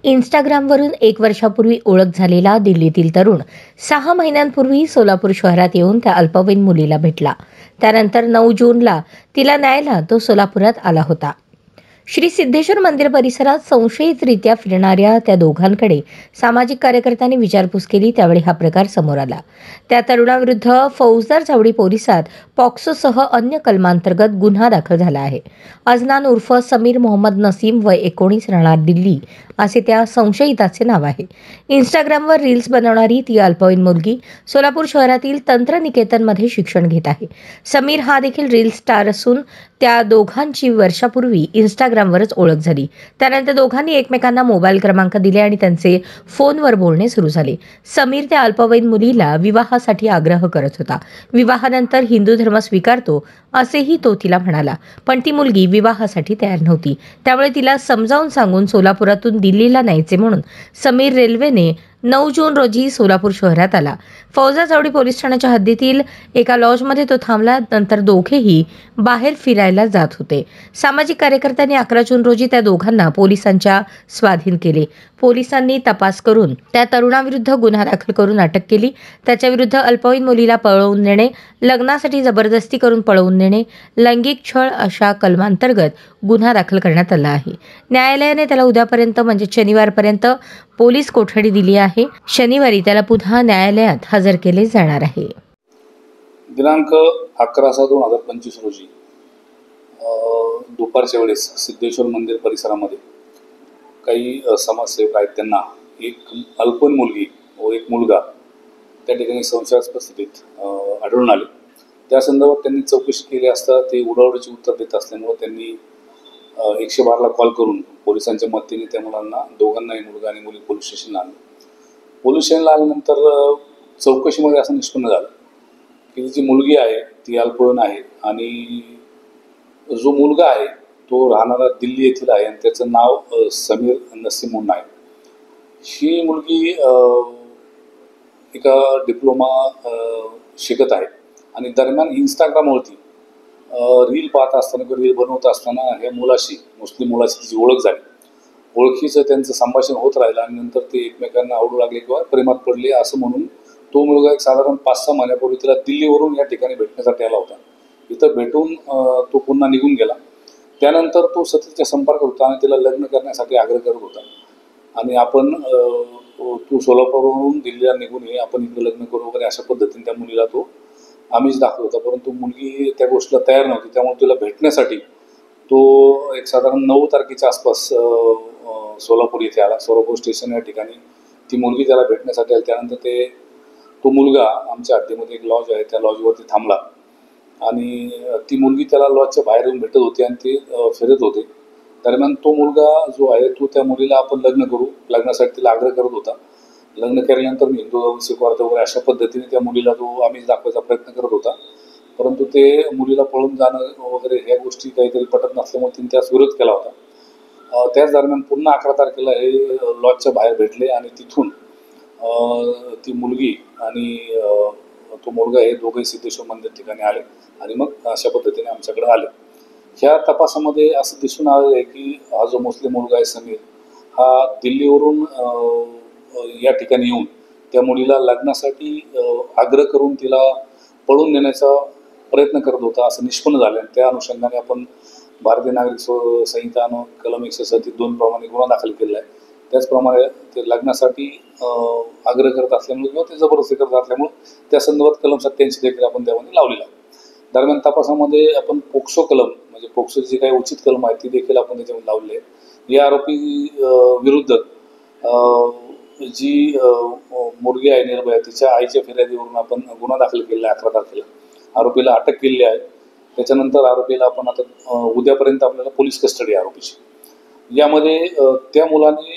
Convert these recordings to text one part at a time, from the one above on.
इंस्टाग्रामवरून 1 वर्षापूर्वी ओळख झालेला दिल्लीतील तरुण 6 महिन्यांपूर्वी सोलापूर शहरात येऊन त्या अल्पवयीन मुलीला भेटला. त्यानंतर 9 जूनला तिला न्यायला तो सोलापुरात आला होता. श्री सिद्धेश्वर मंदिर परिसरात संशयितरित्या फिरणाऱ्या त्या दोघांकडे सामाजिक कार्यकर्त्यांनी विचारपूस केली. त्यावेळी हा प्रकार समोर आला. त्या तरुणाविरुद्ध फौजदार चावडी पोलिसात पॉक्सोसह अन्य कलमांतर्गत गुन्हा दाखल झाला आहे. अजनान उर्फ समीर मोहम्मद नसीम, वय 19, राहणार दिल्ली, असे त्या संशयिताचे नाव आहे. इंस्टाग्रामवर रील्स बनवणारी ती अल्पवयीन मुलगी सोलापूर शहरातील तंत्रनिकेतनमध्ये शिक्षण घेत आहे. समीर हा देखील रील स्टार असून त्या दोघांची वर्षापूर्वी इंस्टाग्रामवरच ओळख झाली. त्यानंतर दोघांनी एकमेकांना मोबाईल क्रमांक दिले आणि त्यांचे फोनवर बोलणे सुरू झाले. समीर त्या अल्पवयीन मुलीला विवाहासाठी आग्रह करत होता. विवाहानंतर हिंदू धर्म स्वीकारतो असेही तो तिला म्हणाला. पण ती मुलगी विवाहासाठी तयार नव्हती. त्यामुळे तिला समजावून सांगून सोलापुरातून दिल्लीला न्यायचे म्हणून समीर रेल्वेने 9 जून रोजी सोलापूर शहरात आला. फौजदार चावडी पोलीस ठाण्याच्या हद्दीतील एका लॉजमध्ये तो थांबला. नंतर दोघेही बाहेर फिरायला जात होते. सामाजिक कार्यकर्त्यांनी 11 जून रोजी त्या दोघांना पोलिसांच्या स्वाधीन केले. पोलिसांनी तपास करून त्या तरुणाविरुद्ध गुन्हा दाखल करून अटक केली. त्याच्याविरुद्ध अल्पवयीन मुलीला पळवून नेणे, लग्नासाठी जबरदस्ती करून पळवून नेणे, लैंगिक छळ अशा कलमांतर्गत गुन्हा दाखल करण्यात आला आहे. न्यायालयाने त्याला उद्यापर्यंत म्हणजे शनिवारपर्यंत पोलीस कोठडी दिली आहे. शनिवारी त्याला पुन्हा न्यायालयात हजर केले जाणार आहे. दिनांक 11/6/2025 रोजी दुपारच्या वेळेस सिद्धेश्वर मंदिर परिसरामध्ये काही समाजसेवक आहेत. त्यांना एक अल्पवयीन मुलगी व एक मुलगा त्या ठिकाणी संशयास्पद स्थितीत आढळून आले. त्या संदर्भात त्यांनी चौकशी केली असता ते उडावडीचे उत्तर देत असल्यामुळे त्यांनी 112ला कॉल करून पोलिसांच्या मदतीने त्या मुलांना, दोघांनाही, मुलगा आणि मुली, पोलीस स्टेशनला आणलं. पोलीस स्टेशनला आल्यानंतर चौकशीमध्ये असं निष्पन्न झालं की जी मुलगी आहे ती अल्पवयीन आहे आणि जो मुलगा आहे तो राहणारा दिल्ली येथील आहे आणि त्याचं नाव समीर नसीम म्हणून आहे. ही मुलगी एका डिप्लोमा शिकत आहे आणि दरम्यान इंस्टाग्रामवरती रील पाहत असताना किंवा रील बनवत असताना ह्या मुलाशी, मुस्लिम मुलाशी तिची ओळख झाली. ओळखीचं त्यांचं संभाषण होत राहिलं आणि नंतर ते एकमेकांना आवडू लागले किंवा प्रेमात पडले असं म्हणून तो मुलगा एक साधारण 5-6 महिन्यापूर्वी तिला दिल्लीवरून या ठिकाणी भेटण्यासाठी आला होता. इथं भेटून तो पुन्हा निघून गेला. त्यानंतर तो सततच्या संपर्कात होता आणि तिला लग्न करण्यासाठी आग्रह करत होता आणि आपण तू सोलापूरवरून दिल्लीला निघून ये, आपण इकडे लग्न करू वगैरे अशा पद्धतीने त्या मुलीला तो आमिष दाखवत होता. परंतु मुलगी त्या गोष्टीला तयार नव्हती. त्यामुळे तिला भेटण्यासाठी तो एक साधारण 9 तारखेच्या आसपास सोलापूर येथे आला. सोलापूर स्टेशन या ठिकाणी ती मुलगी त्याला भेटण्यासाठी आली. त्यानंतर तो मुलगा आमच्या हद्दीमध्ये एक लॉज आहे त्या लॉजवरती थांबला आणि ती मुलगी त्याला लॉजच्या बाहेर येऊन भेटत होती आणि ते फिरत होते. दरम्यान तो मुलगा जो आहे तो त्या मुलीला आपण लग्न करू, लग्नासाठी तिला आग्रह करत होता. लग्न केल्यानंतर मी हिंदू स्वीकारतो वगैरे अशा पद्धतीने त्या मुलीला तो आमिष दाखवायचा प्रयत्न करत होता. परंतु ते मुलीला पळून जाणं वगैरे ह्या गोष्टी काहीतरी पटत नसल्यामुळे तिने त्यास विरोध केला होता. त्याच दरम्यान पुन्हा 11 तारखेला हे लॉजच्या बाहेर भेटले आणि तिथून ती मुलगी आणि तो मुलगा हे दोघे सिद्धेश्वर मंदिर ठिकाणी आले आणि मग अशा पद्धतीने आमच्याकडे आले. ह्या तपासामध्ये असं दिसून आलं आहे की हा जो मुस्लिम मुलगा आहे समीर, हा दिल्लीवरून या ठिकाणी येऊन त्या मुलीला लग्नासाठी आग्रह करून तिला पळून नेण्याचा प्रयत्न करत होता असं निष्पन्न झालं. आणि त्या अनुषंगाने आपण भारतीय नागरिक संहिता कलम 137(2) प्रमाणे गुन्हा दाखल केलेला आहे. त्याचप्रमाणे ते लग्नासाठी आग्रह करत असल्यामुळे किंवा ते जबरदस्ती करत असल्यामुळे त्या संदर्भात कलम 87 देखील आपण त्यामध्ये लावलेला आहे. दरम्यान तपासामध्ये आपण पोक्सो कलम म्हणजे पोक्सोची जी काही उचित कलम आहे ती देखील आपण त्याच्यामध्ये लावलेली आहे. या आरोपी विरुद्ध जी मुलगी आहे निर्भया, तिच्या आईच्या फिर्यादीवरून आपण गुन्हा दाखल केलेला आहे. 11 तारखेला आरोपीला अटक केलेली आहे. त्याच्यानंतर आरोपीला आपण आता उद्यापर्यंत आपल्याला पोलीस कस्टडी आरोपीची. यामध्ये त्या मुलाने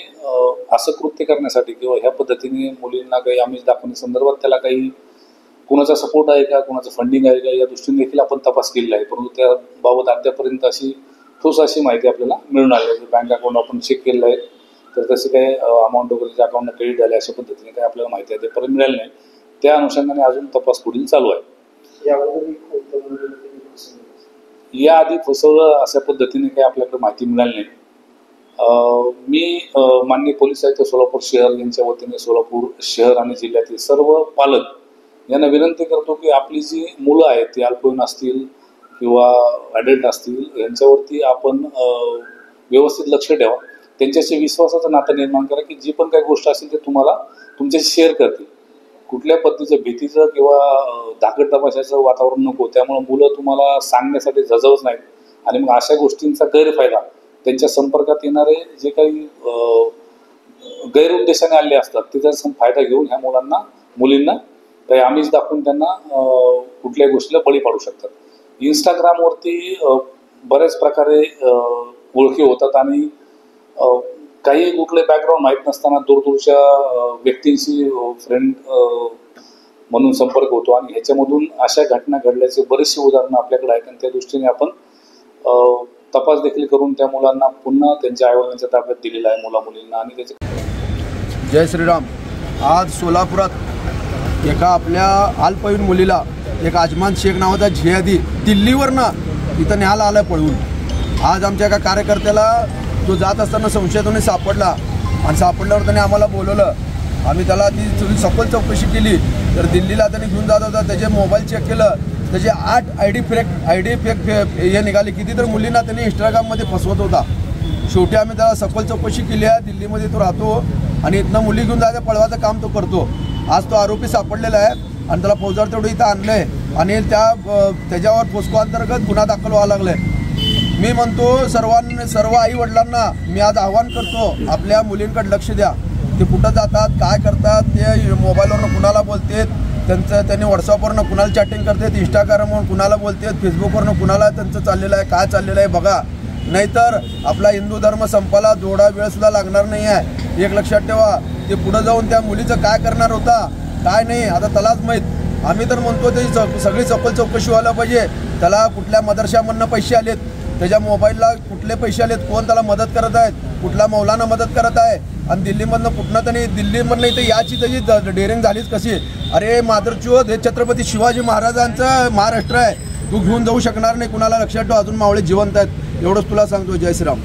असं कृत्य करण्यासाठी किंवा ह्या पद्धतीने मुलींना काही आमिष दाखवण्यासंदर्भात त्याला काही कुणाचा सपोर्ट आहे का, कुणाचं फंडिंग आहे का, या दृष्टीने देखील आपण तपास केलेला आहे. परंतु त्याबाबत अद्यापर्यंत अशी ठोस अशी माहिती आपल्याला मिळून आली आहे. बँक अकाउंट आपण चेक केलेलं आहे तर तसे काही अमाऊंट वगैरे ज्या अकाउंटला क्रेडिट झाले अशा पद्धतीने काही आपल्याला माहिती आहे ते पर्यंत मिळाली नाही. त्या अनुषंगाने अजून तपास पुढील चालू आहे. याआधी फसवलं अशा पद्धतीने काही आपल्याकडे माहिती मिळाली नाही. मी माननीय पोलीस आयुक्त सोलापूर शहर यांच्या वतीने सोलापूर शहर आणि जिल्ह्यातील सर्व पालक यांना विनंती करतो की आपली जी मुलं आहेत ती अल्पवयीन असतील किंवा ॲडल्ट असतील यांच्यावरती आपण व्यवस्थित लक्ष ठेवा. त्यांच्याशी विश्वासाचं नातं निर्माण करा की जी पण काही गोष्ट असेल ते तुम्हाला तुमच्याशी शेअर करतील. कुठल्या पद्धतीचं भीतीचं किंवा धाकट तपासाचं वातावरण नको. त्यामुळे मुलं तुम्हाला सांगण्यासाठी झजवत नाहीत आणि मग अशा गोष्टींचा गैरफायदा त्यांच्या संपर्कात येणारे जे काही गैरउद्देशाने आले असतात ते त्याचा फायदा घेऊन ह्या मुलींना काही आमिष दाखवून त्यांना कुठल्याही गोष्टीला बळी पाडू शकतात. इंस्टाग्रामवरती बऱ्याच प्रकारे ओळखी होतात आणि काही कुठले बॅकग्राऊंड माहीत नसताना दूरदूरच्या व्यक्तींशी फ्रेंड म्हणून संपर्क होतो आणि ह्याच्यामधून अशा घटना घडल्याचे बरेचसे उदाहरणं आपल्याकडे आहेत आणि त्या दृष्टीने आपण तपास देखील करून त्या मुलांना पुन्हा त्यांच्या आईवडिलांच्या ताब्यात दिलेला आहे मुलींना. आणि त्याचे जय श्रीराम. आज सोलापुरात एका आपल्या अल्पवयीन मुलीला एक अजमान शेख नावाचा जिहादी दिल्लीवरनं इथं न्यायला आला पळवून. आज आमच्या एका कार्यकर्त्याला तो जात असताना संशयातून सापडला आणि सापडल्यावर त्याने आम्हाला बोलवलं. आम्ही त्याला ती सखोल चौकशी केली तर दिल्लीला त्याने घेऊन जात होता. त्याचे मोबाईल चेक केलं, त्याचे 8 आय डी फेक हे निघाले. किती तर मुलींना त्याने इंस्टाग्राममध्ये फसवत होता. शेवटी आम्ही त्याला सखोल चौकशी केली आहे. दिल्लीमध्ये तो राहतो आणि इथनं मुली घेऊन जायचं पळवायचं काम तो करतो. आज तो आरोपी सापडलेला आहे आणि त्याला फौजदार तेवढं इथं आणलं आहे आणि त्याच्यावर पोस्को अंतर्गत गुन्हा दाखल व्हावा लागला आहे. मी म्हणतो सर्व आईवडिलांना मी आज आवाहन करतो, आपल्या मुलींकडे लक्ष द्या. ते कुठं जातात, काय करतात, ते मोबाईलवरनं कुणाला बोलतात, त्यांनी व्हॉट्सअपवरनं कुणाला चॅटिंग करतात, इंस्टाग्रामवरून कुणाला बोलतात, फेसबुकवरनं कुणाला त्यांचं चाललेलं आहे, काय चाललेलं आहे बघा. नाहीतर आपला हिंदू धर्म संपाला थोडा वेळसुद्धा लागणार नाही आहे. एक लक्षात ठेवा, ते पुढं जाऊन त्या मुलीचं काय करणार होता काय नाही आता त्यालाच माहीत. आम्ही तर म्हणतो त्याची सगळी सखोल चौकशी व्हायला पाहिजे. त्याला कुठल्या मदरशामधनं पैसे आलेत, त्याच्या मोबाईलला कुठले पैसे आलेत, कोण त्याला मदत करत आहेत, कुठल्या मौलाना मदत करत आहे आणि दिल्लीमधनं कुठनं त्यांनी दिल्लीमधनं इथे याची त्याची डेअरिंग झालीच कशी. अरे माधुरचोद हे छत्रपती शिवाजी महाराजांचं महाराष्ट्र आहे. तू घेऊन जाऊ शकणार नाही कुणाला. लक्षात ठेव, अजून मावळे जिवंत आहेत. एवढंच तुला सांगतो. जय श्रीराम.